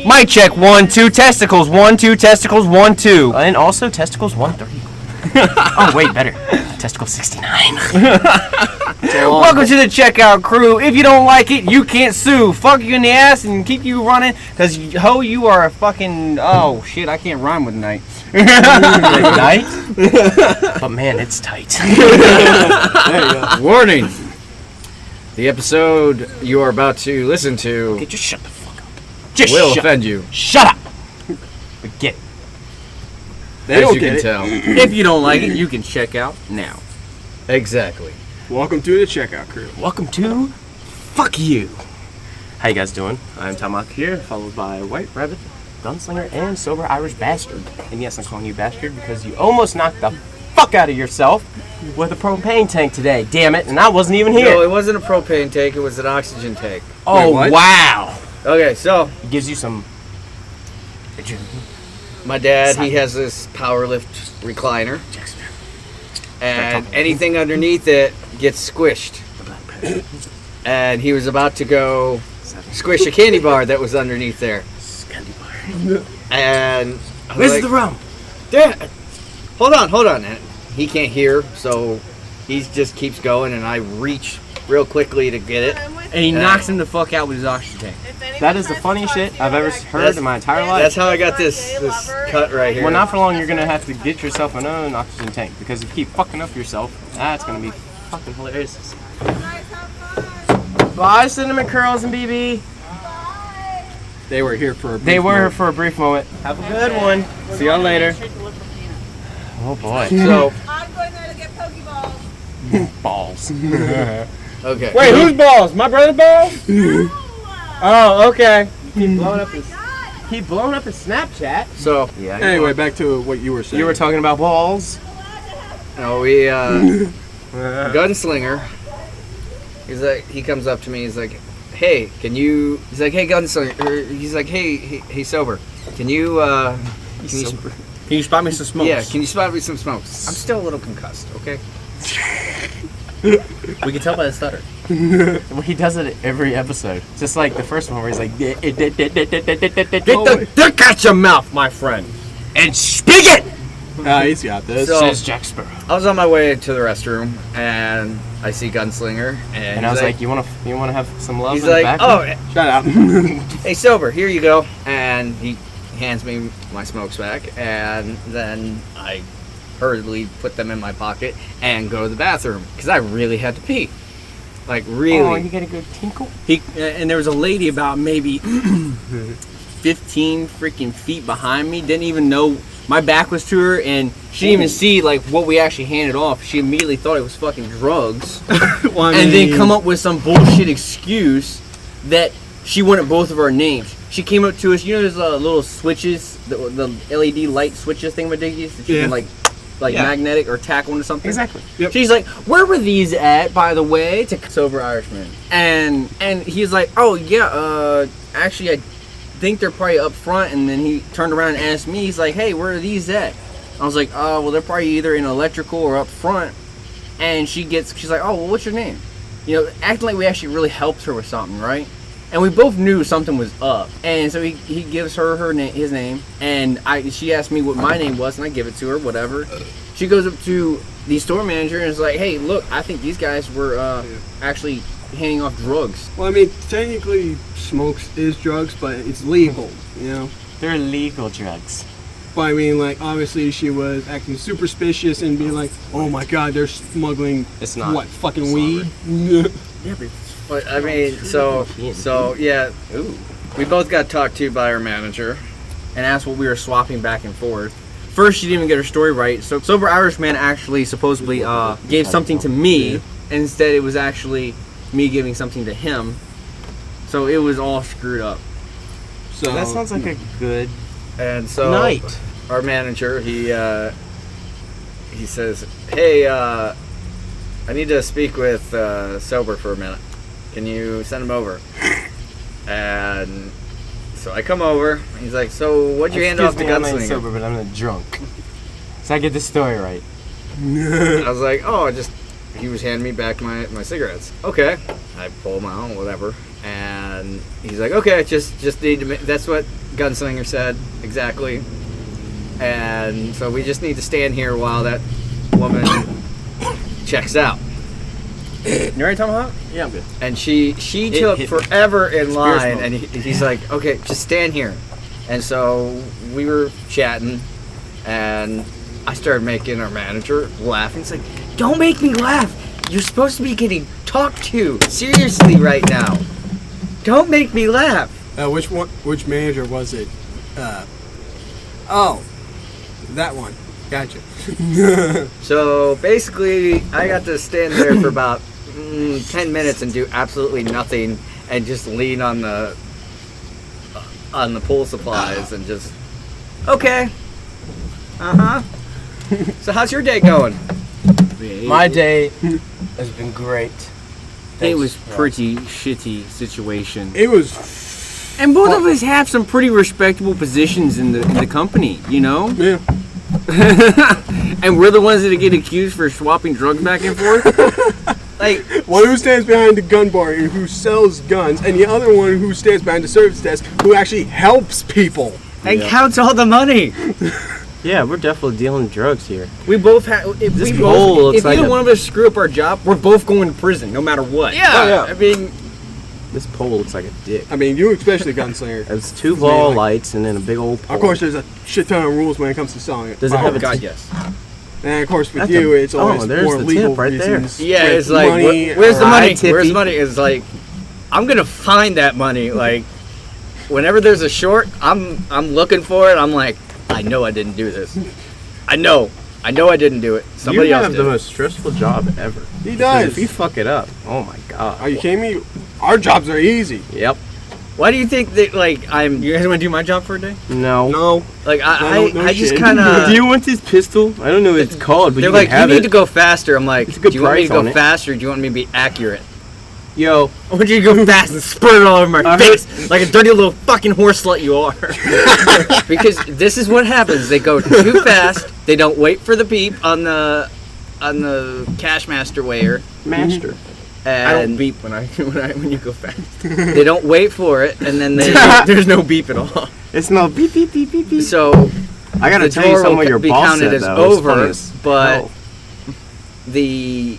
Mic check 1 2 testicles 1 2 testicles 1 2 and also testicles 1 3. Oh wait, better. Testicle 69. Welcome to the Checkout Crew. If you don't like it, you can't sue. Fuck you in the ass and keep you running, cause ho, you are a fucking oh shit. I can't rhyme with night. Night, but man, it's tight. There you go. Warning. The episode you are about to listen to Okay, just shut the fuck up. Just will offend you. Shut up. Get it. They As don't you get can it. tell. If you don't like it, you can check out now. Exactly. Welcome to the Checkout Crew. Welcome to Fuck You. How you guys doing? I'm Tamak here, followed by White Rabbit, Gunslinger, and Sober Irish Bastard. And yes, I'm calling you bastard because you almost knocked the fuck out of yourself with a propane tank today. Damn it, and I wasn't even here. No, it wasn't a propane tank, it was an oxygen tank. Oh, Wait, what? wow. Okay, so It gives you some... my dad, he has this power lift recliner, and anything underneath it gets squished. And he was about to go squish a candy bar that was underneath there. And I was Where's like, the rum? Dad, hold on. And he can't hear, so he just keeps going, and I reach real quickly to get it. And he knocks him the fuck out with his oxygen tank. That is the funniest shit I've ever heard That's- in my entire life. That's how I got this cut right here. Well, not for long, you're gonna have to get yourself an oxygen tank because if you keep fucking up yourself, that's gonna be fucking hilarious. Bye, Cinnamon Curls and BB. They were here for a brief They were moment. for a brief moment. Have a good one. See y'all later. Oh boy. So, I'm going there to get Pokeballs. Balls. okay. Wait, whose balls? My brother's balls? Oh, okay. Keep blowing up his Snapchat. So, Yeah. Anyway, back to what you were saying. You were talking about balls. no, we, Gunslinger, he comes up to me, he's like, hey, he's like, hey, Gunslinger, he's like, hey, Sober, can you Can you spot me some smokes? yeah, can you spot me some smokes? I'm still a little concussed, okay? We can tell by the stutter. Well, he does it every episode. Just like the first one where he's like, get the dick out your mouth, my friend, and speak it, He's got this. So- says Jack Sparrow. I was on my way to the restroom, and I see Gunslinger, And I was like, you wanna have some love? he's in the like, back? oh, Shut up. hey, Sober, here you go. And he hands me my smokes back, and then I hurriedly put them in my pocket and go to the bathroom because I really had to pee. Like, really. Oh, you gotta go tinkle. And there was a lady about maybe 15 freaking feet behind me. Didn't even know my back was to her, and she didn't even see like what we actually handed off. She immediately thought it was fucking drugs, Well, I and then mean, come up with some bullshit excuse that she wanted both of our names. She came up to us. You know, those little switches, the LED light switches thing ridiculous that you can like Yeah. magnetic or tack onto something. Exactly. Yep. She's like, where were these at, by the way? To Sober Irishman. And he's like, oh yeah, actually I think they're probably up front. And then he turned around and asked me, he's like, hey, where are these at? I was like, oh, well, they're probably either in electrical or up front. And she's like, oh, well, what's your name? You know, acting like we actually really helped her with something, right? And we both knew something was up. And so he gives her his name, and she asked me what my name was, and I give it to her, whatever. She goes up to the store manager and is like, hey, look, I think these guys were actually handing off drugs. Well, I mean, technically, smokes is drugs, but it's legal, you know? They're legal drugs. But I mean, like, obviously she was acting super suspicious and being like, oh my god, they're smuggling, It's not. what, fucking It's weed? Yeah, but But, I mean, so yeah, ooh. we both got talked to by our manager. And that's what we were swapping back and forth. First, she didn't even get her story right. So Sober Irishman actually supposedly gave something to me. And instead, it was actually me giving something to him. So it was all screwed up. So, That sounds like a good And so night. our manager, he says, hey, I need to speak with Sober for a minute. Can you send him over? And so I come over. He's like, so what'd you hand off to I'm not Gunslinger? sober, but I'm not drunk. So I get the story right. I was like, oh, he was handing me back my cigarettes. Okay. I pull them out, whatever. And And he's like, okay, just need to. That's what Gunslinger said exactly. And so we just need to stand here while that woman checks out. You ready, Tomahawk? Yeah, I'm good. And she took hit- forever in line, smoke. and he's like, okay, just stand here. And so we were chatting, and I started making our manager laugh. And he's like, don't make me laugh. You're supposed to be getting talked to seriously right now. Don't make me laugh. Which one? Which manager was it? Oh, that one. Gotcha. So basically, I got to stand there for about 10 minutes and do absolutely nothing, and just lean on the pool supplies and just okay. So how's your day going? My day has been great. It was pretty shitty situation. It was. And both of us have some pretty respectable positions in the company, you know? Yeah. And we're the ones that get accused for swapping drugs back and forth. Like, One who stands behind the gun bar and who sells guns, and the other one who stands behind the service desk who actually helps people. and counts all the money. Yeah, we're definitely dealing drugs here. We both have. If This we pole both, looks if like either a- one of us screw up our job, we're both going to prison, no matter what. Yeah. I mean, This pole looks like a dick. I mean, you especially Gunslinger. It's 2 ball lights and then a big old pole. Of course, there's a shit ton of rules when it comes to selling it. Does it have oh a God, yes. And of course, with That's you, a- it's always there's more the legal tip right there. reasons. Yeah, with it's like, money, where's the or- money? Hi, Tippy. Where's the money? It's like, I'm gonna find that money. Like, whenever there's a short, I'm looking for it. I'm like, I know I didn't do this. I know I didn't do it. Somebody you else have did. the most stressful job ever. He Because does. if you fuck it up, oh my god. Are you kidding me? Our jobs are easy. Yep. Why do you think that, like, I'm, You guys want to do my job for a day? No. No. like, No I just shit. kind of, Do you want this pistol? I don't know what it's called, but they're you like, can you have need it. to go faster. I'm like, It's a good do you want me to price on go it. faster, or do you want me to be accurate? Yo, I want you to go fast and spurt it all over my I face like a dirty little fucking horse slut you are. Because this is what happens. They go too fast. They don't wait for the beep on the Cashmaster weigher, master. I don't and beep when you go fast. they don't wait for it, and then they. There's no beep at all. It's no beep beep beep beep beep. So I gotta the tell you door something will what your be boss counted said as though. It's funny over, as but hell. the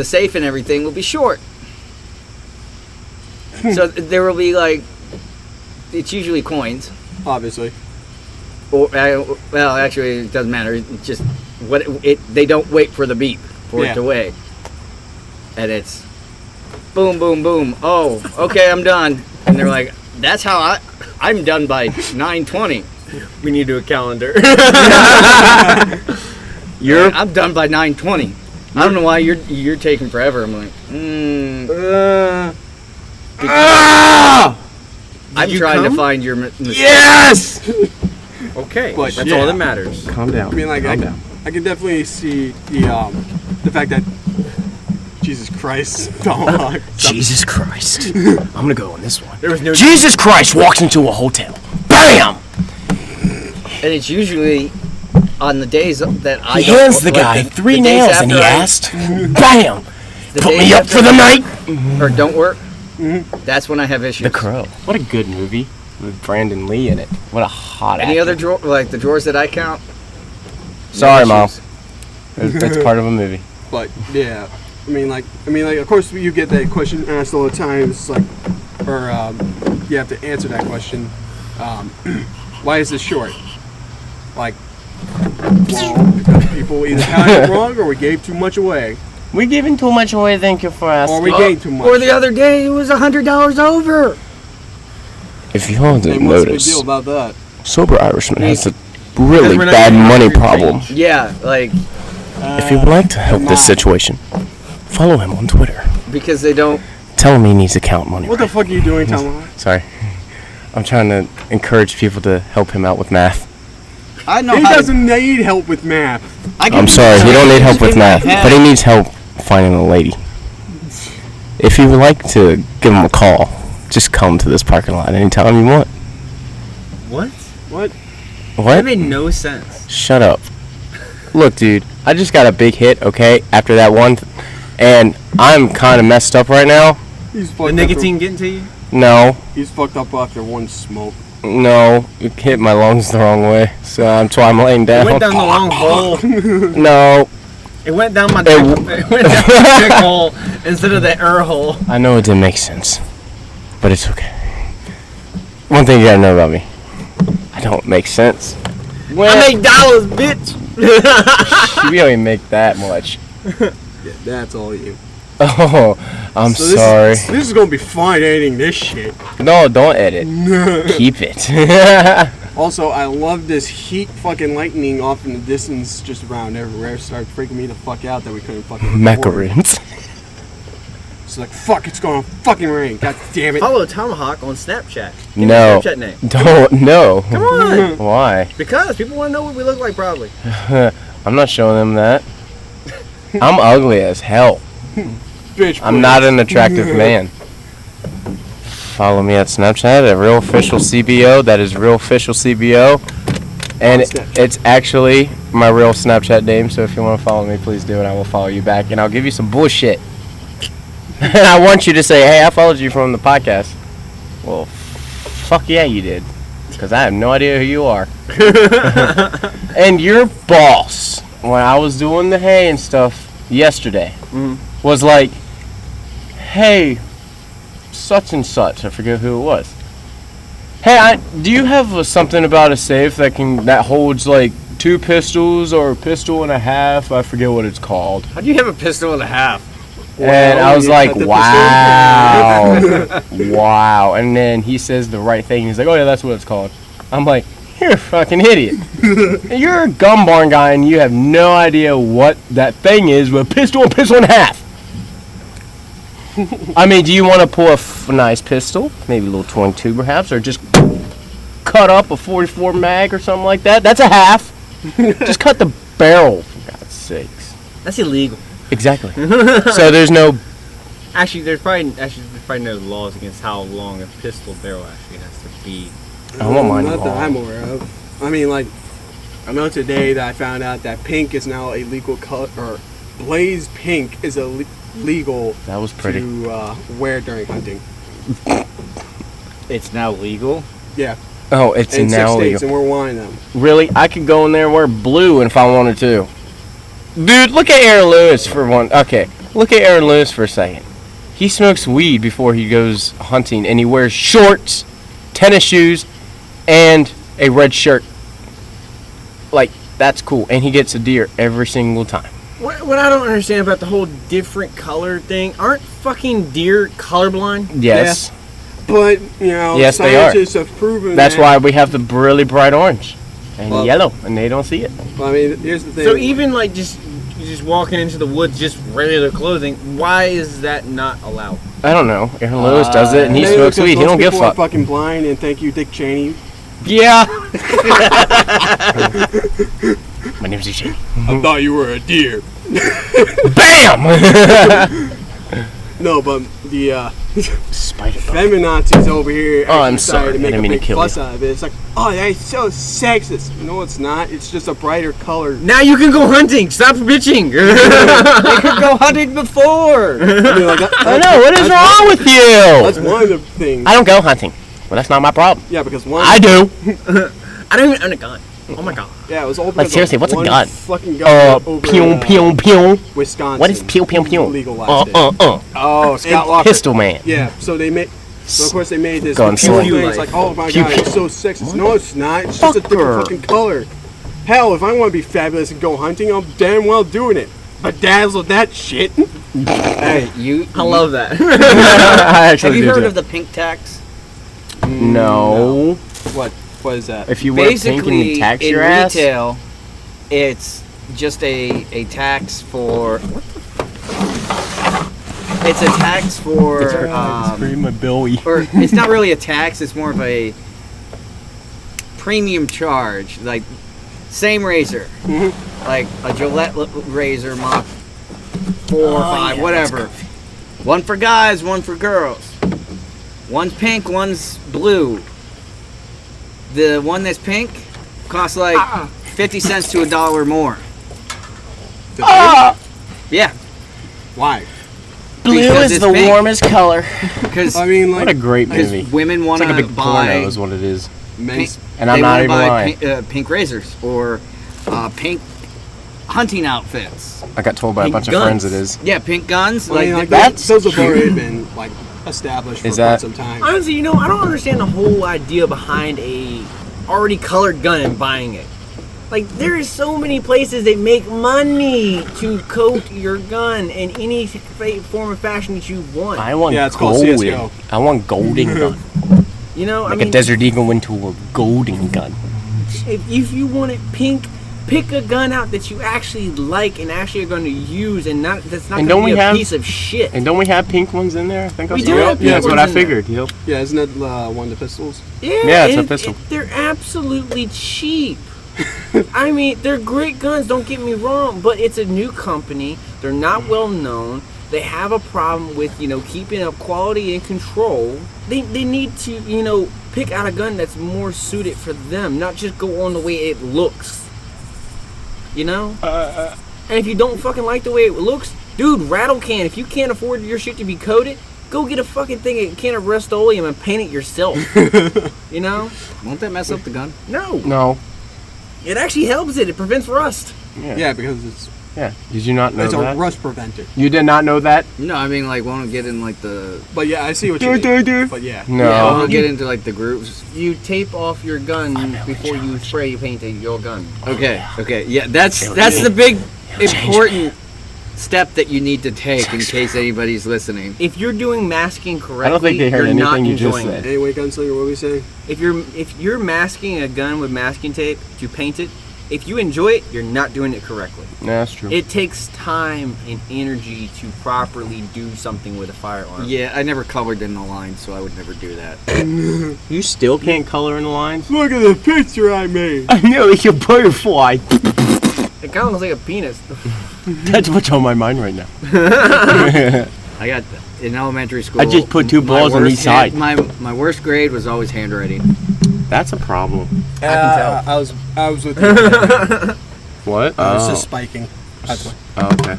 safe and everything will be short. So there will be like, it's usually coins, Obviously. or well, actually it doesn't matter. It's just what they don't wait for the beep for Yeah. it to weigh, and it's boom, boom, boom. Oh, okay, I'm done. And they're like, that's how I'm done by 9:20. We need to do a calendar. I'm done by 9:20. I don't know why you're taking forever. I'm like, I'm you trying to come? find your mistake. Yes! Okay, But, that's yeah. all that matters. Calm down. I mean, like, calm down. I can definitely see the fact that Jesus Christ, dog. Jesus Christ. I'm gonna go on this one. There was no. Jesus Christ walks into a hotel. BAM! And it's usually on the days that I He don't- hands the like guy the 3 days nails and he after I- asked, BAM! the Put days me up after for the I- night. or don't work. That's when I have issues. The Crow. What a good movie with Brandon Lee in it. What a hot Any actor. other drawer, like the drawers that I count? Sorry, no Mom. issues. It's part of a movie. But yeah, I mean, like, of course, you get that question asked all the time. It's like, or you have to answer that question. Why is this short? Like, well, because people either counted it wrong or we gave too much away, We're giving too much away, thank you for or asking. we gave too much. Or the other day, it was $100 over. If y'all didn't And what's the big notice, deal about that? Sober Irishman has a really we're not bad getting money free problem. Yeah, like If you would like to help this Mom. situation, follow him on Twitter. because they don't. Tell him he needs to count money. What the fuck are you doing, Tomahawk? Sorry. I'm trying to encourage people to help him out with math. I know He how doesn't need help with math. I'm sorry, he don't need help with math, but he needs help finding a lady. If you would like to give him a call, just come to this parking lot anytime you want. What? What? That What? made no sense. Shut up. Look, dude, I just got a big hit, okay, after that one, and I'm kind of messed up right now. He's The fucked up nicotine getting to you? No, He's fucked up after one smoke. no, it hit my lungs the wrong way, so that's why I'm laying It down. went down the long hole. No, It went down my dick. It went down the dick hole instead of the air hole. I know it didn't make sense, but it's okay. One thing you gotta know about me, I don't make sense. I make dollars, bitch. We don't even make that much. Yeah, that's all you. Oh, I'm So sorry. This is gonna be fun editing this shit. No, don't edit. Keep it. Also, I love this heat fucking lightning off in the distance just around everywhere. It started freaking me the fuck out that we couldn't fucking record. Macarons. It's like, fuck, it's gonna fucking rain. God damn it. Follow Tomahawk on Snapchat. Give me No. your Snapchat name. Don't. No. Come on. Why? Because people want to know what we look like, probably. I'm not showing them that. I'm ugly as hell. Bitch, I'm not an attractive man. Follow me at Snapchat at Real Official CBO. That is Real Official CBO. And Snapchat. it's actually my real Snapchat name, so if you want to follow me, please do, and I will follow you back. And I'll give you some bullshit. And I want you to say, hey, I followed you from the podcast. Well, fuck yeah, you did. Because I have no idea who you are. And your boss, when I was doing the hay and stuff yesterday, was like, hey, such and such. I forget who it was. Hey, do you have something about a safe that holds like 2 pistols or a pistol and a half? I forget what it's called. How do you have a pistol and a half? And I was you like, cut the wow. Wow. And then he says the right thing. He's like, oh yeah, that's what it's called. I'm like, you're a fucking idiot. You're a gum barn guy and you have no idea what that thing is with a pistol and a half. I mean, do you want to pull a nice pistol? Maybe a little 22 perhaps, or just cut up a 44 mag or something like that? That's a half. Just cut the barrel, for God's sakes. That's illegal. Exactly. So there's no... Actually, there's probably no laws against how long a pistol barrel actually has to be. I want mine Not that long. I'm aware of. I mean, like, I know today that I found out that pink is now a legal color, or blaze pink is legal That was pretty. to wear during hunting. It's now legal. Yeah, Oh, it's in 6 now states, legal. and we're wanting them. Really? I could go in there and wear blue if I wanted to. Dude, look at Aaron Lewis for one. Okay, look at Aaron Lewis for a second. He smokes weed before he goes hunting, and he wears shorts, tennis shoes, and a red shirt. Like, that's cool. And he gets a deer every single time. What I don't understand about the whole different color thing, aren't fucking deer colorblind? Yes. But, you know, Yes, they are. scientists have proven That's that. why we have the really bright orange and Well- yellow, and they don't see it. I mean, here's the thing. So even like just walking into the woods, just regular clothing, why is that not allowed? I don't know. Aaron Lewis does it, and he Maybe smokes because weed. He most don't give a people are fuck. fucking blind, and thank you, Dick Cheney. Yeah. My name's Eugene. I thought you were a deer. Bam! No, but the Spider. feminazis over here Oh, I'm decided sorry. to I make didn't a mean to big kill fuss you. out of it. It's like, oh, that's so sexist. No, it's not. It's just a brighter color. Now you can go hunting. Stop bitching. They could go hunting before. I mean, like, I know. What is wrong with That's you? one of the things. I don't go hunting. Well, that's not my problem. Yeah, because one. I do. I don't even own a gun. Oh my god. Yeah, it was all Like, because of seriously, what's a one gun? Fucking gun over Pew, in, pew, pew. Wisconsin. What is pew, pew, pew? Legalized it. Oh, Scott And Walker. Pistol Man. Yeah, so they made. So of course they made this Gun whole slang. thing. It's like, oh my Pew, god, pew. it's so sexist. No, it's not. It's just a Fucker. different fucking color. Hell, if I want to be fabulous and go hunting, I'm damn well doing it. Bedazzle that shit. Hey, You, I love that. I Have actually you do heard too. of the pink tax? No. what is that? If you wear pink and Basically, you tax in your ass. retail, it's just a tax for. It's a tax for. my belly. Or it's not really a tax. It's more of a premium charge. Like same razor, like a Gillette razor, Mach 4 or 5, whatever. One for guys, one for girls. One's pink, one's blue. The one that's pink costs like 50 cents to $1 more. Yeah, Why? Blue Because is it's the pink. warmest color. Because I mean, like What a great movie. women It's want like a to big buy porno is what it is. men's. And I'm they not wanna even buy lying. pink razors or pink hunting outfits. I got told by a Pink bunch of guns. friends it is. Yeah, pink guns. I mean, like that's those have already been like established for Is quite that- some time. Honestly, I don't understand the whole idea behind a already colored gun and buying it. Like, there is so many places that make money to coat your gun in any form of fashion that you want. I want Yeah, it's called golden. CS:GO. I want golden gun. You know, Like a Desert Eagle into a golden gun. if you want it pink, pick a gun out that you actually like and actually are going to use, and that's not And going don't to be we a have- piece of shit. And don't we have pink ones in there? I think I We saw do it. have pink That's what ones I in there. figured. Yep. Yeah, isn't that one of the pistols? Yeah, Yeah, it's a and pistol. they're absolutely cheap. I mean, they're great guns, don't get me wrong, but it's a new company. They're not well known. They have a problem with, keeping up quality and control. They need to, pick out a gun that's more suited for them, not just go on the way it looks. You know? And if you don't fucking like the way it looks, dude, rattle can. If you can't afford your shit to be coated, go get a fucking can of Rust-Oleum and paint it yourself. You know? Won't that mess up the gun? No. No. It actually helps it. It prevents rust. Yeah, because it's Yeah. Did you not know a that? rust preventer. You did not know that? No, I mean like won't it get in like the But yeah, I see what you mean. But yeah. No. yeah, won't it get into like the grooves? You tape off your gun before you spray paint your gun. Okay, yeah, that's the big important step that you need to take in case anybody's listening. If you're doing masking correctly, I don't think they heard you're not anything you just enjoying said. it. Anyway, Gunslinger, what were we saying? If you're masking a gun with masking tape to paint it, if you enjoy it, you're not doing it correctly. Yeah, that's true. It takes time and energy to properly do something with a firearm. Yeah, I never colored in the line, so I would never do that. You still can't color in the lines? Look at the picture I made. I know, it's a butterfly. It kind of looks like a penis. That's what's on my mind right now. I got in elementary school. I just put two my balls on worst each side. My worst grade was always handwriting. That's a problem. I can tell. I was with you. What? I was Oh. just spiking. That's why. Oh, okay.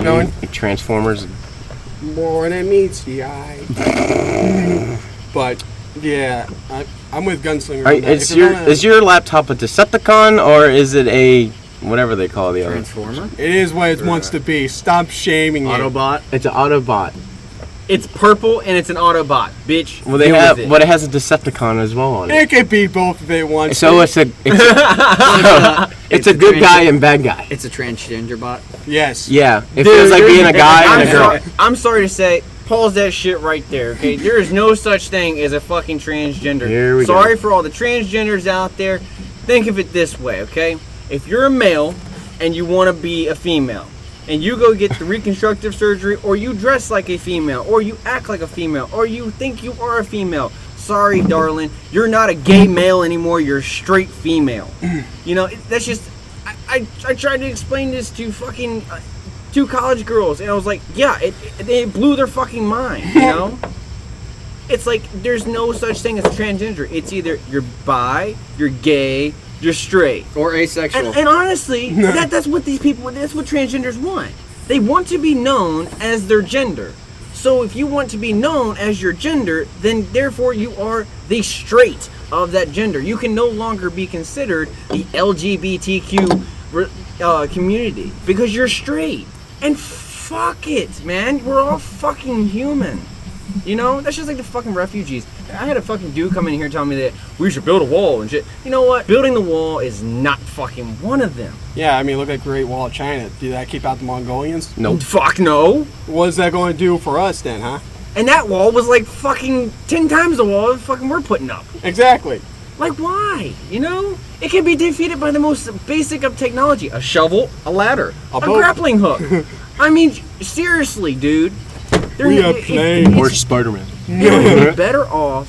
going? Like Transformers. More than meets the eye. But yeah, I'm with Gunslinger. on that. Is If you're gonna- your laptop a Decepticon or is it a whatever they call the other? Transformer. It is what it wants to be. Stop shaming it. Autobot. It's an Autobot. It's purple and it's an Autobot, bitch. Well, they Deal have, with it. but it has a Decepticon as well on it. It could be both if it wants. So to. it's a it's a good guy and bad guy. It's a transgender bot. Yes. Yeah, it feels like being a guy and a girl. I'm sorry to say, pause that shit right there, okay? There is no such thing as a fucking transgender. Here we go. Sorry for all the transgenders out there. Think of it this way, okay? If you're a male and you want to be a female, and you go get the reconstructive surgery, or you dress like a female, or you act like a female, or you think you are a female, sorry, darling, you're not a gay male anymore, you're straight female. You know, that's just... I tried to explain this to fucking... two college girls, and I was like, yeah, it blew their fucking mind, you know? It's like, there's no such thing as transgender. It's either you're bi, you're gay, you're straight. Or asexual. And honestly, that's what that's what transgenders want. They want to be known as their gender. So if you want to be known as your gender, then therefore you are the straight of that gender. You can no longer be considered the LGBTQ community because you're straight. And fuck it, man. We're all fucking human. You know, that's just like the fucking refugees. I had a fucking dude come in here telling me that we should build a wall and shit. You know what? Building the wall is not fucking one of them. Yeah, I mean, look at Great Wall of China. Did that keep out the Mongolians? Nope. Fuck no. What is that going to do for us then, huh? And that wall was like fucking 10 times the wall that fucking we're putting up. Exactly. Like, why? You know? It can be defeated by the most basic of technology. A shovel, a ladder, a boat. grappling hook. I mean, seriously, dude. We are playing. Or Spider-Man. It would be better off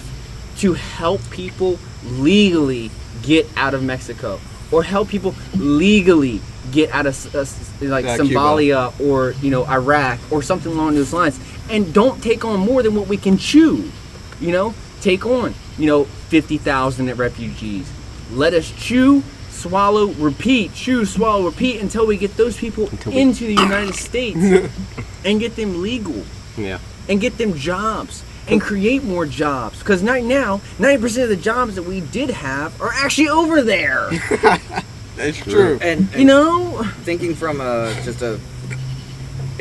to help people legally get out of Mexico, or help people legally get out of like Yeah, Somalia or Iraq or something along those lines, and don't take on more than what we can chew. Take on 50,000 refugees. Let us chew swallow, repeat, choose, swallow, repeat until we get those people into the United States and get them legal Yeah. and get them jobs and create more jobs. Because right now, 90% of the jobs that we did have are actually over there. It's true. And You know? thinking from just a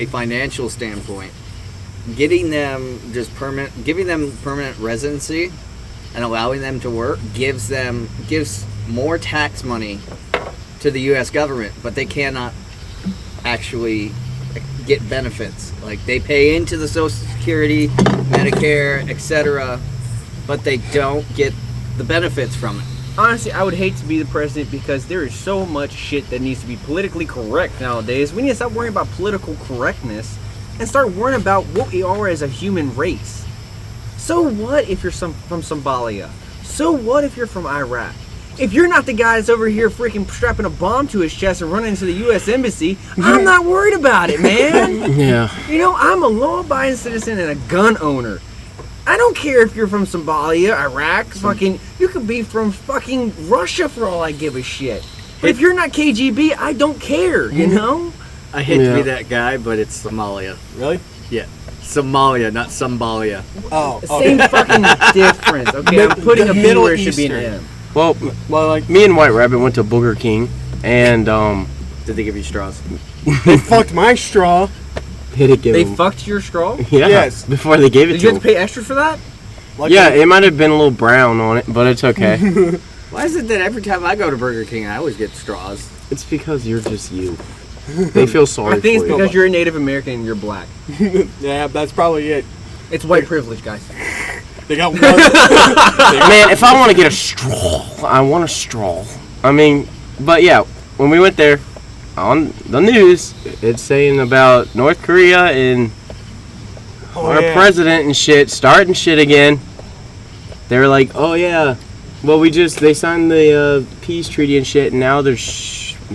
financial standpoint, giving them permanent residency and allowing them to work gives more tax money to the U.S. government, but they cannot actually get benefits. Like, they pay into the Social Security, Medicare, etc., but they don't get the benefits from it. Honestly, I would hate to be the president because there is so much shit that needs to be politically correct nowadays. We need to stop worrying about political correctness and start worrying about what we are as a human race. So what if you're from Somalia? So what if you're from Iraq? If you're not the guy that's over here freaking strapping a bomb to his chest and running into the U.S. Embassy, I'm not worried about it, man. Yeah. You know, I'm a law-abiding citizen and a gun owner. I don't care if you're from Somalia, Iraq, fucking, you could be from fucking Russia for all I give a shit. But if you're not KGB, I don't care, you know? I hate to Yeah. be that guy, but it's Somalia. Really? Yeah. Somalia, not Sombalia. Oh. Same fucking difference. Okay, I'm putting a B Middle where it should be an Eastern. M. Well, Well, like, me and White Rabbit went to Booger King, and Did they give you straws? they fucked my straw. they did give They him. fucked your straw? Yeah. Yes. Before they gave it Did to you him. have to pay extra for that? Like, Yeah, it might have been a little brown on it, but it's okay. Why is it that every time I go to Burger King, I always get straws? It's because you're just you. They feel sorry I think for it's you. because you're a Native American and you're black. yeah, that's probably it. It's white privilege, guys. They got one. Man, if I want to get a straw, I want a straw. I mean, but yeah, when we went there, on the news, it's saying about North Korea and our president and shit starting shit again. They're like, oh yeah, well they signed the peace treaty and shit, and now they're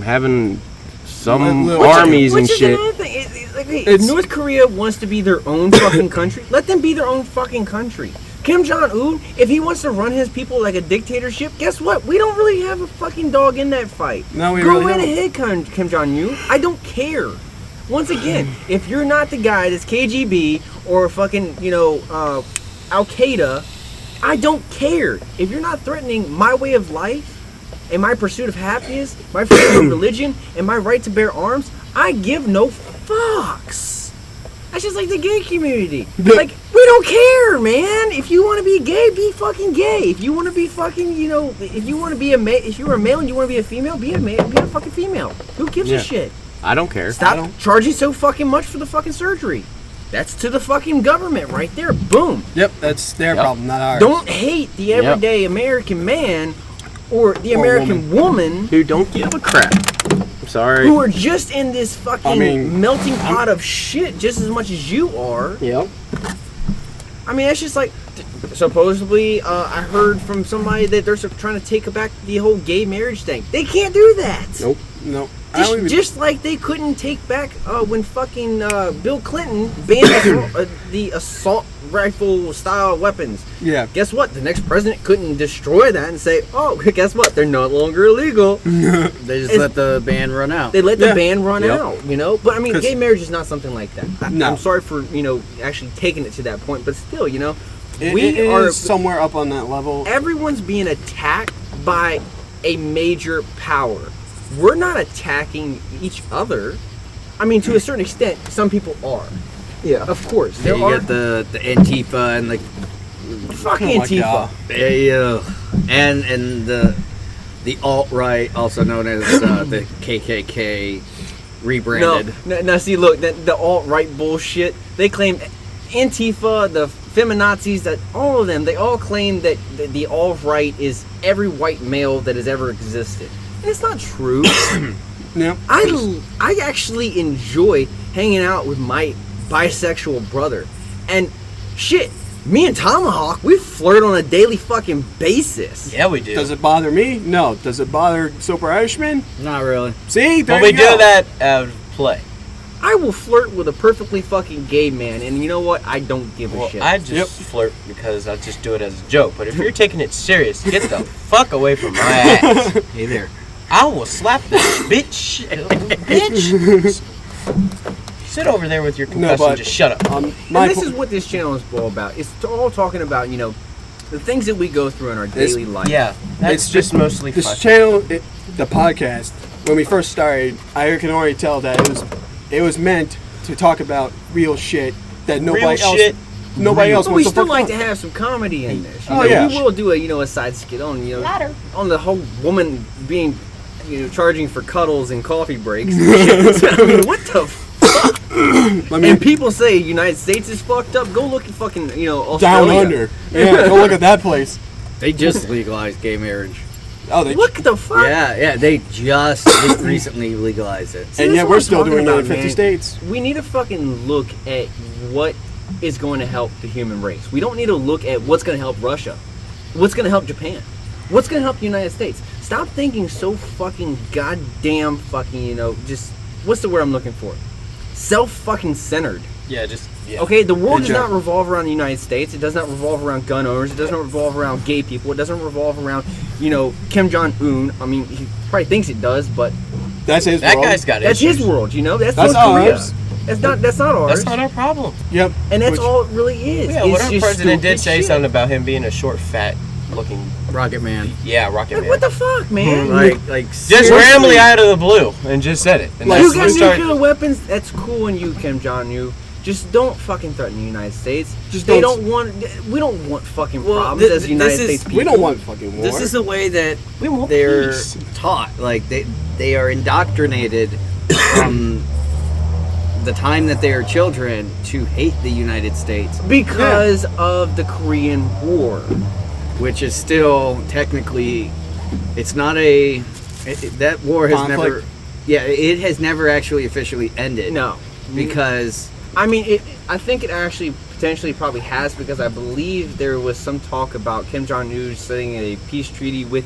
having some Which- armies and Which is shit. another thing. It's like, hey, if It's- North Korea wants to be their own fucking country, let them be their own fucking country. Kim Jong-un, if he wants to run his people like a dictatorship, guess what? We don't really have a fucking dog in that fight. No, we Go really right don't. ahead, Kim Jong-un. I don't care. Once again, if you're not the guy that's KGB or fucking, Al-Qaeda, I don't care. If you're not threatening my way of life and my pursuit of happiness, my freedom of religion, and my right to bear arms, I give no fucks. That's just like the gay community. Like, we don't care, man. If you want to be gay, be fucking gay. If you want to be fucking, if you want to be if you're a male and you want to be a female, be a fucking female. Who gives Yeah. a shit? I don't care. Stop charging so fucking much for the fucking surgery. That's to the fucking government right there. Boom. Yep, that's their Yep. problem, not ours. Don't hate the everyday American man or the Or American woman Who don't give a crap. I'm sorry. who are just in this fucking I mean, melting pot of shit just as much as you are. Yep. I mean, that's just like, supposedly, I heard from somebody that they're trying to take back the whole gay marriage thing. They can't do that. Nope. No. I don't even, Just like they couldn't take back when fucking Bill Clinton banned the assault rifle style weapons. yeah. Guess what? The next president couldn't destroy that and say, oh, guess what? They're no longer illegal. They just It's- let the ban run out. They let the Yeah. ban run Yep. out, But I mean, 'Cause- gay marriage is not something like that. No. I'm sorry for, actually taking it to that point, but still, It we are are, somewhere up on that level. everyone's being attacked by a major power. We're not attacking each other. I mean, to a certain extent, some people are. Yeah, of course. Yeah, There you are got the Antifa and like fucking Oh my Antifa. God. and the alt-right, also known as the KKK, rebranded. No, see, look, the alt-right bullshit. They claim Antifa, the feminazis, that all of them, they all claim that the alt-right is every white male that has ever existed. And it's not true. Yep. I actually enjoy hanging out with my bisexual brother. And shit, me and Tomahawk, we flirt on a daily fucking basis. Yeah, we do. Does it bother me? No. Does it bother Soper Irishman? Not really. See, there But we you go. do that out of play. I will flirt with a perfectly fucking gay man, and you know what? I don't give a Well, shit. I just flirt because I just do it as a joke. But if you're taking it serious, get the fuck away from my ass. Hey there. I will slap this bitch. Bitch. Sit over there with your No, concussion. but Just shut up. And this is what this channel is all about. It's all talking about, the things that we go through in our daily life. Yeah, that's It's just mostly this fun. channel, the podcast. When we first started, I can already tell that it was meant to talk about real shit that nobody Real else. shit. Nobody else But we wants still to like fuck to have some comedy in this. Oh, yeah. We will do a side skit on on the whole woman being charging for cuddles and coffee breaks. And shit. I mean, what the fuck? And people say United States is fucked up. Go look at fucking Australia. Down under. Yeah, go look at that place. They just legalized gay marriage. Oh, they. What the fuck? Yeah, they just recently legalized it. See, And that's yet what we're I'm still talking doing it about, in 50 man. states. We need to fucking look at what is going to help the human race. We don't need to look at what's going to help Russia, what's going to help Japan, what's going to help the United States. Stop thinking so fucking goddamn fucking, just, what's the word I'm looking for? Fucking centered. Yeah, just yeah. Okay, the world does Exactly. not revolve around the United States. It does not revolve around gun owners. It doesn't revolve around gay people. It doesn't revolve around, Kim Jong-un. I mean, he probably thinks it does, but That's his That world. guy's got that's issues. his world, That's That's North Korea. ours. That's not ours. That's not our problem. Yep. And that's Which- all it really is. Yeah, It's what our just president did stupid say shit. something about him being a short, fat looking. Rocket Man. Yeah, rocket Like, man. what the fuck, man? Like Just seriously. randomly out of the blue and just said it. And Like, You that's got what started- nuclear weapons. That's cool, and you, Kim Jong Un. Just don't fucking threaten the United States. Just they don't- don't want. We don't want fucking Well, problems as this United is- States people. We don't want fucking war. This is the way that We want they're peace. taught. Like they are indoctrinated from the time that they are children to hate the United States, because of the Korean War. which is still technically, it's not a that war has Conflict. never. Yeah, it has never actually officially ended. No, because I mean, I think it actually potentially probably has, because I believe there was some talk about Kim Jong Un setting a peace treaty with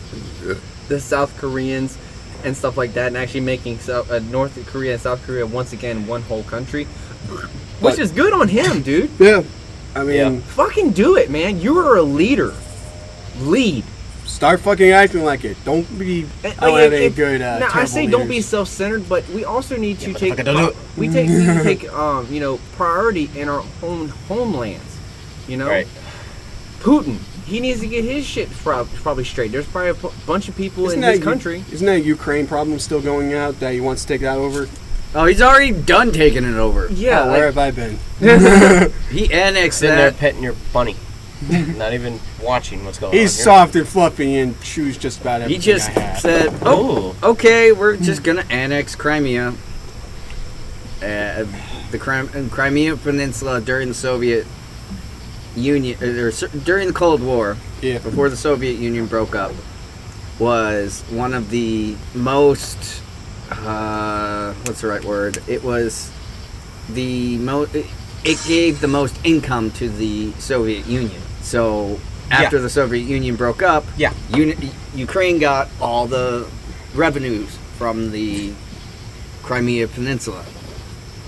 the South Koreans and stuff like that, and actually making North Korea and South Korea once again one whole country, which But- is good on him, dude. Yeah. I mean, Yeah. Fucking do it, man. You are a leader. Lead. start fucking acting like it. Don't be. And, I don't like, have any if- good. now, I terrible say don't be leaders. self-centered, but we also need to take motherfucker, don't do it. we need to take priority in our own homelands. Right. Putin, he needs to get his shit probably straight. There's probably a bunch of people Isn't in that his country. Isn't that Ukraine problem still going out that he wants to take that over? oh, he's already done taking it over. Yeah, Oh, where like, have I been? He annexed Sitting there that. petting your bunny. Not even watching what's going He's on. here. soft and fluffy and chews just about He everything just I have. said, "Oh, okay, we're just gonna annex Crimea, the Crimea Peninsula during the Soviet Union, during the Cold War, Yeah. before the Soviet Union broke up, was one of the most, what's the right word? It was the most. It gave the most income to the Soviet Union. So after the Soviet Union broke up, Yeah. Ukraine got all the revenues from the Crimea Peninsula.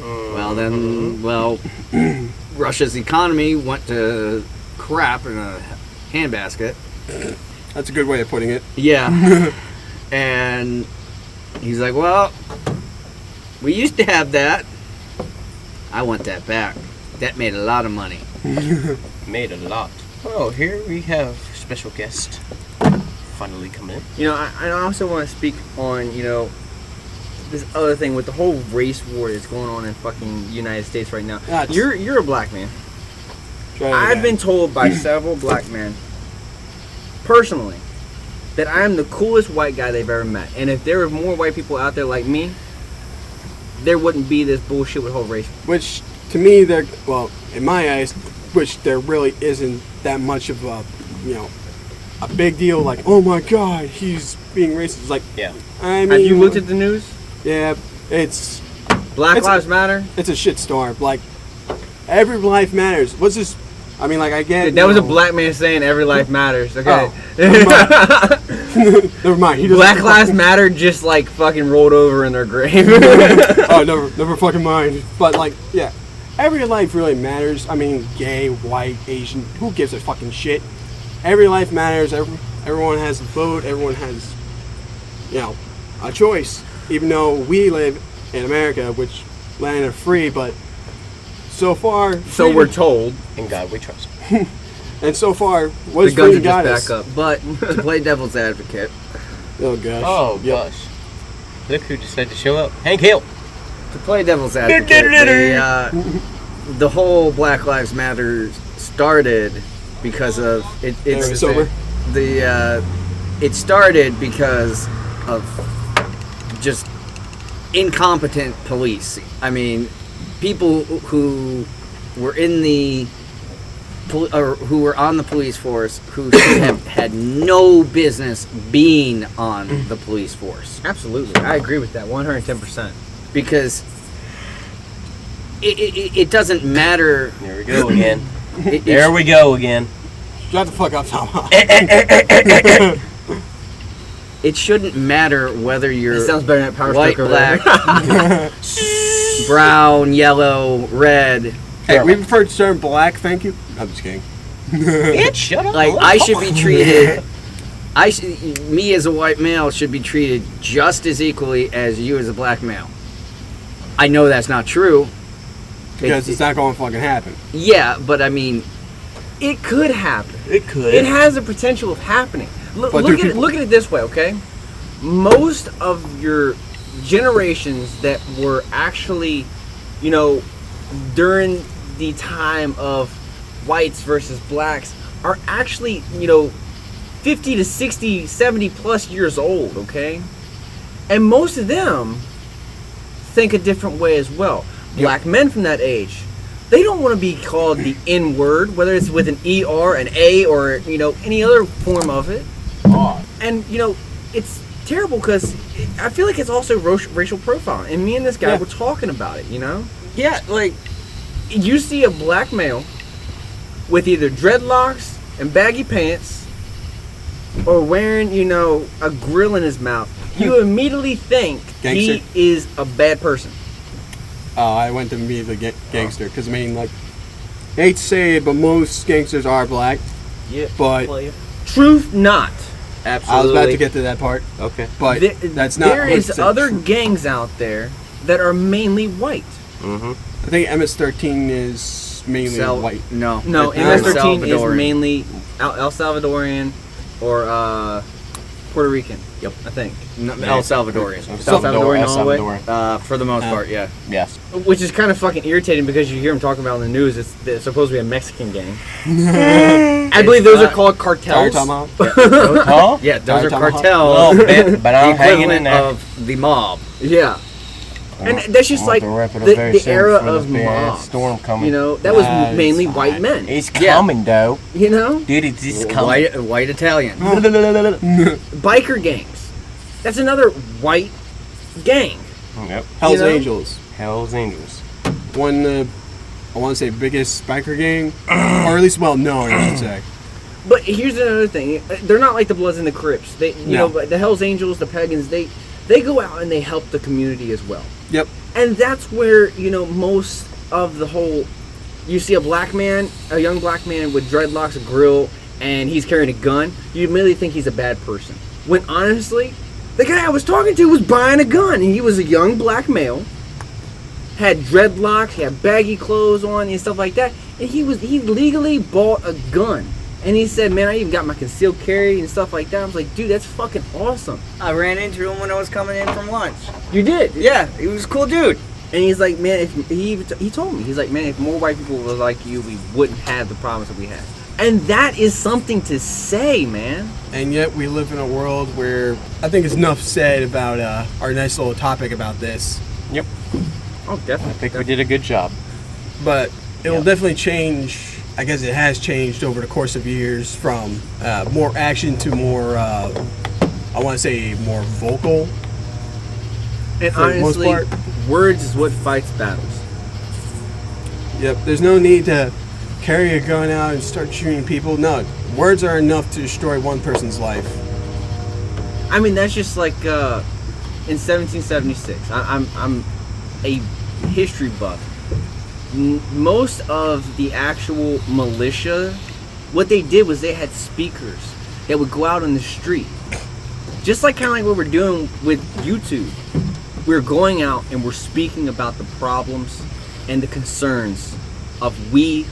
Well, then, Russia's economy went to crap in a handbasket. That's a good way of putting it. Yeah. And he's like, well, we used to have that. I want that back. That made a lot of money. Made a lot. Oh, here we have special guest finally come in. I also want to speak on this other thing with the whole race war that's going on in fucking United States right now. That's- You're a black man. Try it I've again. been told by several black men, personally, that I'm the coolest white guy they've ever met. And if there were more white people out there like me, there wouldn't be this bullshit with whole race. Which, to me, in my eyes, which there really isn't that much of a big deal. Like, oh my God, he's being racist. It's like, Yeah. I mean, Have you looked at the news? Yeah, it's Black It's- Lives Matter? a shitstorm. Like, every life matters. What's this? I mean, like, I get That was a black man saying every life matters. Okay. Never mind. He doesn't- Black Lives Matter just like fucking rolled over in their grave. Oh, never fucking mind. But like, yeah, every life really matters. I mean, gay, white, Asian, who gives a fucking shit? Every life matters. Everyone has a vote. Everyone has, a choice, even though we live in America, which land of free, but so far, So freedom- we're told. In God we trust. and so far, The what's guns freedom are got just us? back up. But to play devil's advocate, Oh gosh. Oh Yep. gosh. Look who decided to show up. Hank Hill. to play devil's advocate, the whole Black Lives Matter started because of it. They were It's sober. it started because of just incompetent police. I mean, people who were in the or who were on the police force who should have had no business being on the police force, Absolutely. I agree with that 110%. because it doesn't matter. There we go again. It, There we go again. Shut the fuck up, Tom. it shouldn't matter whether It you're sounds better than that power white, stroke over there. black, brown, yellow, red. Hey, we prefer to term black, thank you. I'm just kidding. Bitch, shut up. Like, I should be treated. Me as a white male should be treated just as equally as you as a black male. I know that's not true. Because it's not going to fucking happen. Yeah, but I mean, It could happen. It could. It has the potential of happening. But Look do at it, people- look at it this way, okay? Most of your generations that were actually, you know, during the time of whites versus blacks are actually, you know, 50 to 60, 70 plus years old, okay? And most of them think a different way as well. Black men from that age, they don't want to be called the N word, whether it's with an ER, an A, or, you know, any other form of it. And, you know, it's terrible because I feel like it's also racial profiling. And me and this guy Yeah. were talking about it, you know? yeah, like, You see a black male with either dreadlocks and baggy pants or wearing, you know, a grill in his mouth, you immediately think Gangster. he is a bad person. I went to meet the gangster because I mean, like, I hate to say it, but most gangsters are black. Yeah. But Truth not. absolutely. I was about to get to that part. Okay. But that's not. There is 100% other true. gangs out there that are mainly white. Mm-hmm. I think MS-13 is mainly white. No, No, it's MS-13 is Salvadoran. mainly El Salvadorian or Puerto Rican. Yep. I think. No, El Salvadorian. Salvador, El all the way? Salvador. For the most part, yeah. Yes. Which is kind of fucking irritating because you hear them talking about on the news. It's supposed to be a Mexican gang. I believe those are called Sorry, cartels. Tomahawk. Huh? Yeah, those Sorry, are Tomahawk. cartels. Little bit, but The I'm hanging in equivalent there. of the mob. Yeah. And that's just like the era of mob. Storm coming. You know, that was That's mainly fine. white men. It's Yeah. coming, though. You know, Dude, it's coming. White Italian. biker gangs. That's another white gang. Yep. Hell's You know? Angels. Hell's Angels. One, I want to say, biggest biker gang, or at least well known, I should say. But here's another thing: they're not like the Bloods and the Crips. They, you No. know, but the Hell's Angels, the Pagans, they go out and they help the community as well. Yep. And that's where, you know, most of the whole, you see a black man, a young black man with dreadlocks, a grill, and he's carrying a gun, you immediately think he's a bad person. When honestly, the guy I was talking to was buying a gun, and he was a young black male, had dreadlocks, he had baggy clothes on and stuff like that, and he legally bought a gun. And he said, man, I even got my concealed carry and stuff like that. I was like, dude, that's fucking awesome. I ran into him when I was coming in from lunch. You did. Yeah, he was a cool dude. And he's like, man, if he told me, he's like, man, if more white people were like you, we wouldn't have the problems that we have. And that is something to say, man. And yet we live in a world where I think it's enough said about our nice little topic about this. Yep. Oh, definitely. I think we did a good job. But it'll definitely change. I guess it has changed over the course of years from more action to more, I want to say, more vocal. And For the most honestly, part. words is what fights battles. Yep. There's no need to carry a gun out and start shooting people. No, words are enough to destroy one person's life. I mean, that's just like in 1776. I'm a history buff. Most of the actual militia, what they did was they had speakers that would go out on the street Just like kind of like what we're doing with YouTube. We're going out and we're speaking about the problems and the concerns of we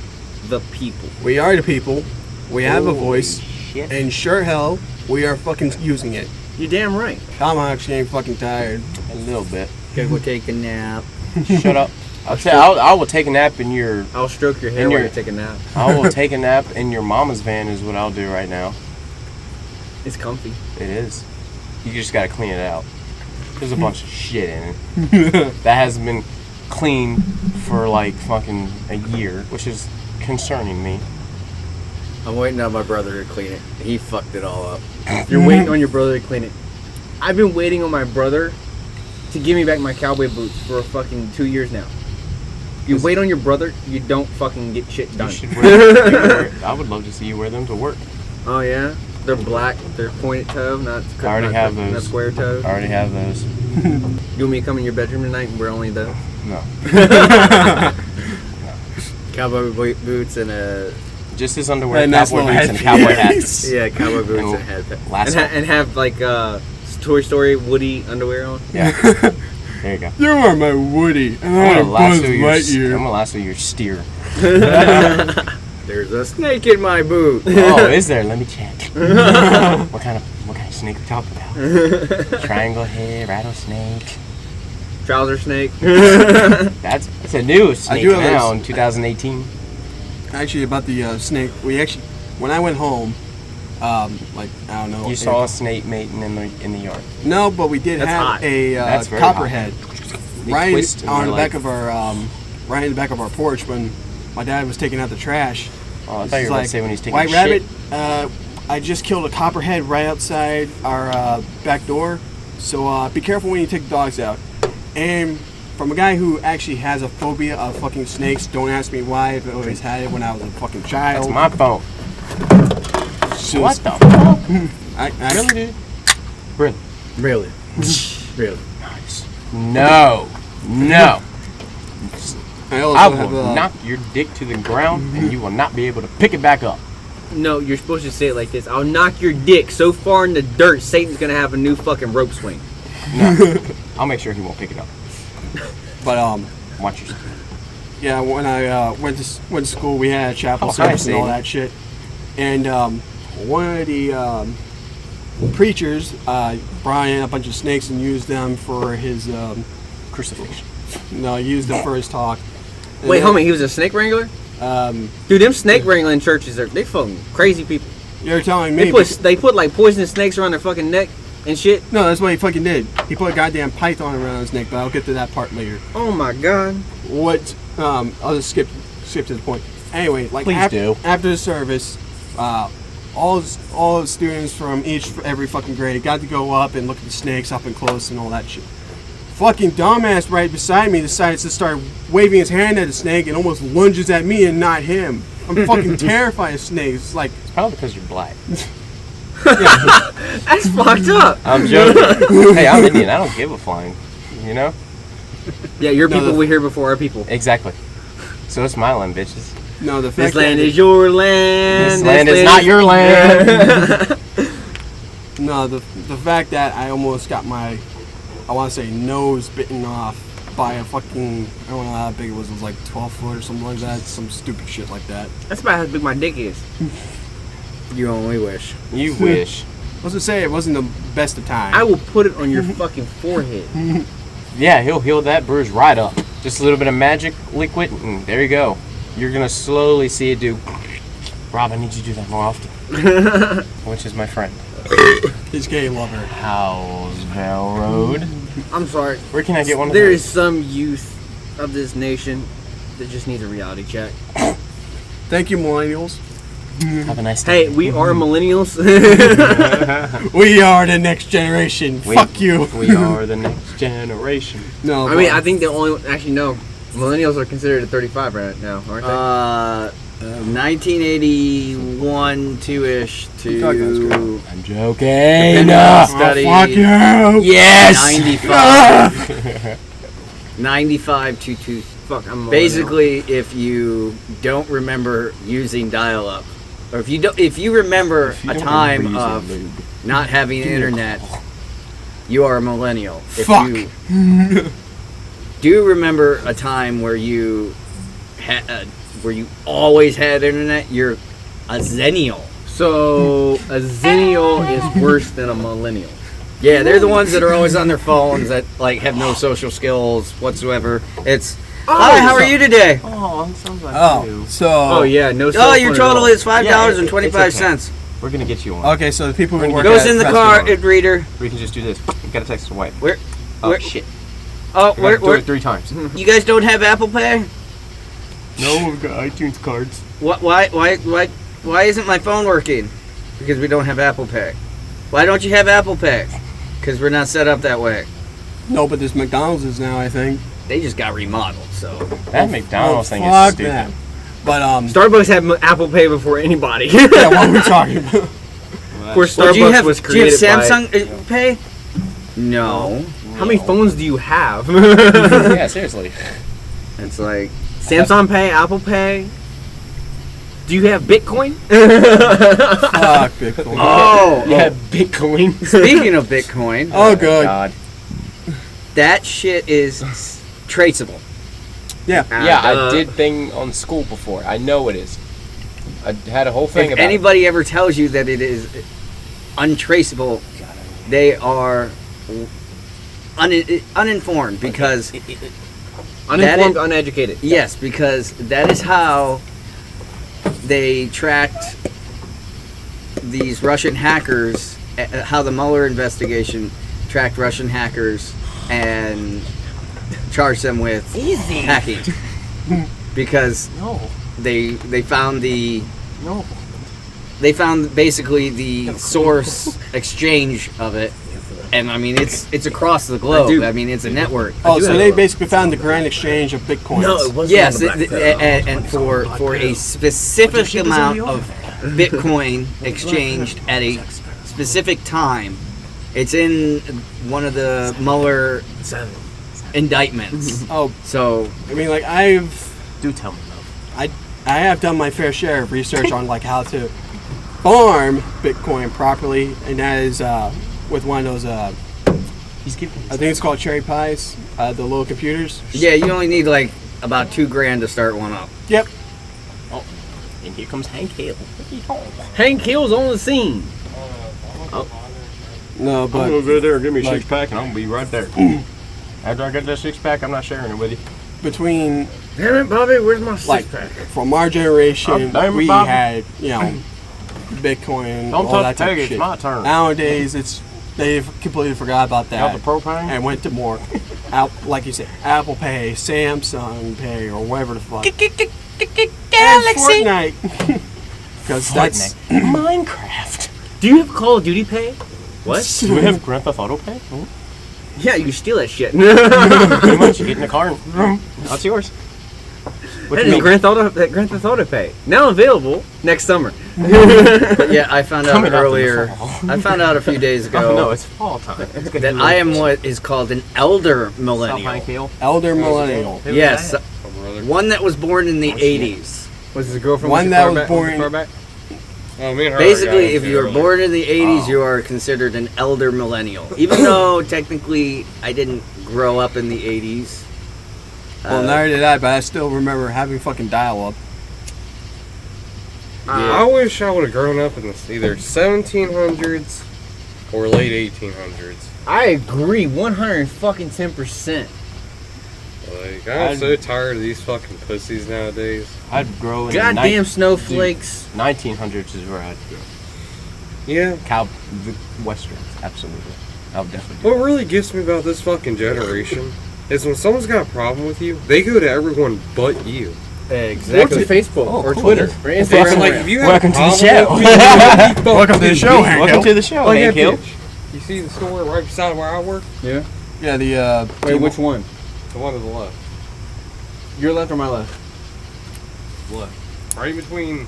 the people. We are the people. We have a voice. And sure hell, we are fucking using it. You're damn right. I'm actually ain't fucking tired. A little bit. Gotta go take a nap. Shut up. I will take a nap in your. I'll stroke your hair In while your- you take a nap. I will take a nap in your mama's van. Is what I'll do right now. It's comfy. It is. You just gotta clean it out. There's a bunch of shit in it that hasn't been cleaned for like fucking a year, which is concerning me. I'm waiting on my brother to clean it. He fucked it all up. You're waiting on your brother to clean it. I've been waiting on my brother to give me back my cowboy boots for fucking 2 years now. You wait on your brother, you don't fucking get shit done. You should wear. I would love to see you wear them to work. Oh yeah? They're black, they're pointed toe, not I already have those. not square toes. I already have those. You want me to come in your bedroom tonight and wear only those? No. Cowboy boots and a Just his underwear, And nice cowboy little boots, and cowboy hats. yeah, cowboy boots And and head. Last And have like Toy Story Woody underwear on? Yeah. There you go. You are my Woody, and I'm I'm gonna a Buzz lasso your. I'm Lightyear. gonna lasso your steer. There's a snake in my boot. Oh, is there? Let me check. What kind of snake we talking about? Triangle head, rattlesnake. Trouser snake. That's a new snake do have now those. in 2018. Actually, about the snake, when I went home, like I don't know. You saw a snake mating in the yard. No, but we did That's have hot. a That's very copperhead They right twist and on they're the like- back of our right in the back of our porch when my dad was taking out the trash. Oh, I He's thought you were going like, to say when he's taking White a Rabbit, shit. I just killed a copperhead right outside our back door, so be careful when you take the dogs out. And from a guy who actually has a phobia of fucking snakes, don't ask me why. I've always had it when I was a fucking child. That's my phone. So What the fuck? I Really, dude? Really? Really? Really? Nice. No. No. I also I have will knock your dick to the ground and you will not be able to pick it back up. No, you're supposed to say it like this. I'll knock your dick so far in the dirt, Satan's gonna have a new fucking rope swing. No. I'll make sure he won't pick it up. But Watch yourself. yeah, when I went to school, we had a chapel Oh, hi, service and all Sadie. that shit. And one of the preachers brought in a bunch of snakes and used them for his Crucifixion. used them for his talk. And Wait, then, homie, he was a snake wrangler? Um, Dude, them snake wrangling churches they fucking crazy people. you're telling me? They put like poisonous snakes around their fucking neck and shit. No, that's what he fucking did. He put a goddamn python around his neck, but I'll get to that part later. Oh my god. What? I'll just skip to the point. Anyway, like Please do. after the service, all the students from every fucking grade got to go up and look at the snakes up and close and all that shit. Fucking dumbass right beside me decides to start waving his hand at the snake and almost lunges at me and not him. I'm fucking terrified of snakes. Like, It's probably because you're black. That's fucked up. I'm joking. Hey, I'm Indian. I don't give a flying. You know? Yeah, your No, people the- we here before our people. Exactly. So it's my land, bitches. no, the fact This land that is your land. This land is not your land. no, the fact that I almost got my, I want to say, nose bitten off by a fucking, I don't know how big it was. It was like 12 foot or something like that. Some stupid shit like that. That's about how big my dick is. You only wish. You wish. I was gonna say it wasn't the best of times. I will put it on your fucking forehead. Yeah, he'll heal that bruise right up. Just a little bit of magic liquid, and there you go. You're gonna slowly see it do. Rob, I need you to do that more often. Which is my friend. His gay lover. Howesville Road. I'm sorry. Where can I get one of There those? is some youth of this nation that just needs a reality check. Thank you, millennials. Have a nice day. Hey, we are millennials. We are the next generation. Fuck you. We are the next generation. No, I mean, I think the only actually no, millennials are considered at 35 right now, aren't they? 1981 2-ish You talking about to I'm joking. Independent Oh, study. fuck you. Yes. 95 to Fuck, I'm a millennial. basically if you don't remember using dial-up, or if you remember a time of not having internet you are a millennial. If Fuck. You, do you remember a time where you always had internet? You're a zennial. So a zennial is worse than a millennial. Yeah, they're the ones that are always on their phones that like have no social skills whatsoever. It's hi, how are you today? Oh, sounds like Oh, so Oh yeah, no. Oh, cell your phone at total all. is $5.25. We're gonna get you one. okay, so the people who work Goes at in the restaurant- car, reader. We can just do this. You gotta text your wife. Where? Oh where- shit. Oh, We gotta do where? it 3 times. You guys don't have Apple Pay? No, we've got iTunes cards. Why isn't my phone working? Because we don't have Apple Pay. Why don't you have Apple Pay? Because we're not set up that way. No, but this McDonald's is now, I think. They just got remodeled, so. That McDonald's thing is Fuck stupid. that. But Starbucks had Apple Pay before anybody. yeah, what are we talking about? Of course, Well, Starbucks was do you have created by. Samsung Pay? No. How many phones do you have? Yeah, seriously. It's like, Samsung Pay, Apple Pay. Do you have Bitcoin? Fuck Bitcoin. oh, Yeah, Bitcoin. speaking of Bitcoin, Oh, good. God. that shit is traceable. Yeah. Yeah, I Uh, did thing on school before. I know it is. I had a whole thing If about anybody ever tells you that it is untraceable, they are uninformed because Uninformed, That uneducated. yes, because that is how they tracked these Russian hackers. How the Mueller investigation tracked Russian hackers and charged them with hacking because No. they found the No. they found basically the source exchange of it, and I mean it's across the globe. do. I mean it's a network. Oh, so they basically found the grand exchange of Bitcoins. wasn't. Yes, and for a specific amount of Bitcoin exchanged at a specific time. It's in one of the Mueller indictments. Oh, So I mean, like Do tell me, love. I have done my fair share of research on like how to farm Bitcoin properly, and that is with one of those. He's giving. I think it's called Cherry Pies, the little computers. yeah, you only need like about $2,000 to start one up. Yep. And here comes Hank Hill. Hank Hill's on the scene. No, but go there and give me a like- 6-pack, and I'm gonna be right there. After I get that 6-pack, I'm not sharing it with you. between Damn it, Bobby, where's my like six-pack? from our generation, Oh, damn it, we Bobby. had Bitcoin, Don't all that touch the type peg, of it's shit. my turn. Nowadays, they've completely forgot about Got that the propane? and went to more, like you said, Apple Pay, Samsung Pay, or whatever the fuck. Galaxy. And Fortnite, because that's Minecraft. Do you have Call of Duty Pay? What? Do we have Grand Theft Auto Pay? Yeah, you can steal that shit. Pretty much. You get in the car and that's yours. What That do you is mean? Grand Theft Auto Pay. Now available next summer. But yeah, I found out Coming up in the earlier. fall. I found out a few days ago Oh no, it's fall time. It's gonna that be I am what is called an elder South millennial. Hank Hill. elder millennial. Yes, one that was born in the 80s. Was his girlfriend One that was born- Oh, me and her Basically, got if you were into it. born in the 80s, you are considered an elder millennial. Even though technically I didn't grow up in the 80s. Well, neither did I, but I still remember having fucking dial-up. I wish I would have grown up in this either 1700s or late 1800s. I agree, 110%. Like, I'm so tired of these fucking pussies nowadays. I'd grow in Goddamn the snowflakes. 1900s is where I'd grow. Yeah. The westerns, absolutely. I'll definitely do What really gets me about this fucking generation is when someone's got a problem with you, they go to everyone but you. Exactly. Facebook Oh, or cool. Twitter or It's Instagram. like, if you have Welcome a to the problem show. with me, you fuck Welcome to the show, me. Hank Welcome Hill. to the show, Like Hank that Hill. bitch. You see the store right beside where I work? Yeah. Yeah, the Wait, which one? The one to the left. Your left or my left? Right in between.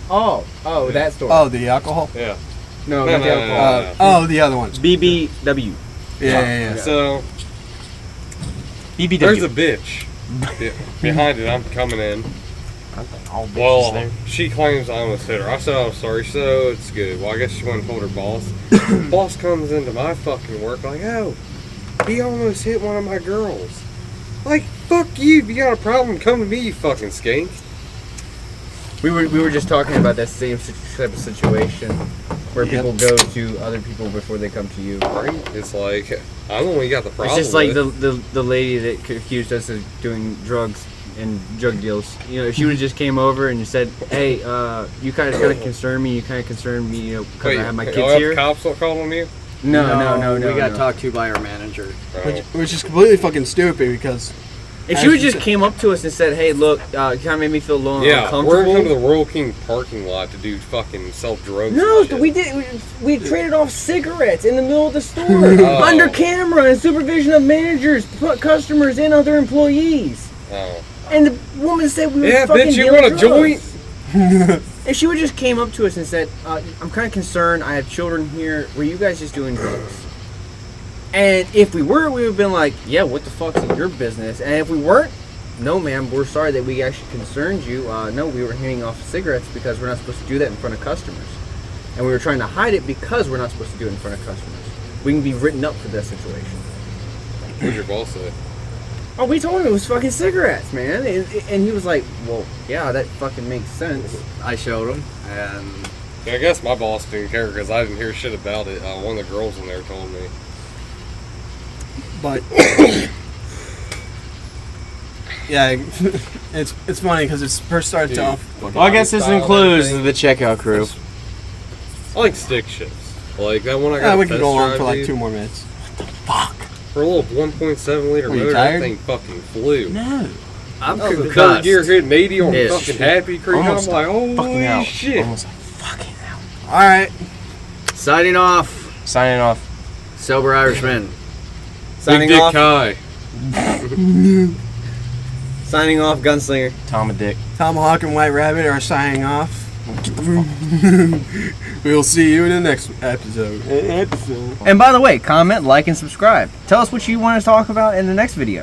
Oh, that store. oh, the alcohol. Yeah. no, No, not no, the no, alcohol. no. Oh, the other ones. BBW. Yeah. So, BBW. there's a bitch behind it. I'm coming in. I think all bitches Well, there. she claims I almost hit her. I said I was sorry, so it's good. Well, I guess she went and told her boss. Boss comes into my fucking work like, oh, he almost hit one of my girls. Like, fuck you. If you got a problem, come to me, you fucking skank. We were just talking about that same type of situation where Yep. people go to other people before they come to you. Right? It's like, I'm the one you got the problem It's just like with. the lady that accused us of doing drugs and drug deals. You know, if she would have just came over and said, "Hey, you kind of concern me. You kind of concern me, you know, because Wait, I have my y'all kids have here." cops that called on you? No. We got no. talked to by our manager. Oh. Which is completely fucking stupid because If she would just came up to us and said, "Hey, look, kind of made me feel a little Yeah, we're uncomfortable." going to the Royal King parking lot to do fucking self-drugs. No, and shit. we did. We traded off cigarettes in the middle of the store, Oh. under camera and supervision of managers, put customers and other employees. Oh. And the woman said we were Yeah, fucking bitch, you dealing want a drugs. joint? If she would just came up to us and said, "I'm kind of concerned. I have children here. Were you guys just doing drugs?" And if we were, we would have been like, "Yeah, what the fuck's your business?" And if we weren't, "No, ma'am, we're sorry that we actually concerned you. No, we were handing off cigarettes because we're not supposed to do that in front of customers, and we were trying to hide it because we're not supposed to do it in front of customers. We can be written up for that situation." What'd your boss say? Oh, we told him it was fucking cigarettes, man, and he was like, "Well, yeah, that fucking makes sense." I showed him, and Yeah, I guess my boss didn't care because I didn't hear shit about it. One of the girls in there told me. but yeah, it's funny because it's first started Dude. off. Well, I guess this includes the checkout crew. I like stick shifts. Like that one I got. Yeah, a we can test go on drive, for like dude. 2 more minutes. For a little 1.7 liter Were you motor, tired? that thing fucking flew. No. I'm The third concussed. gear hitting 80 on Yes. fucking Happy Creek. I'm Almost like, fucking holy out. shit. Almost fucking out. All right. Signing off, Signing off. Sober Irishman. Signing Big Dick off. Kai. Signing off, Gunslinger. Tom and Dick. Tomahawk and White Rabbit are signing off. We'll see you in the next episode. And by the way, comment, like, and subscribe. Tell us what you want to talk about in the next video.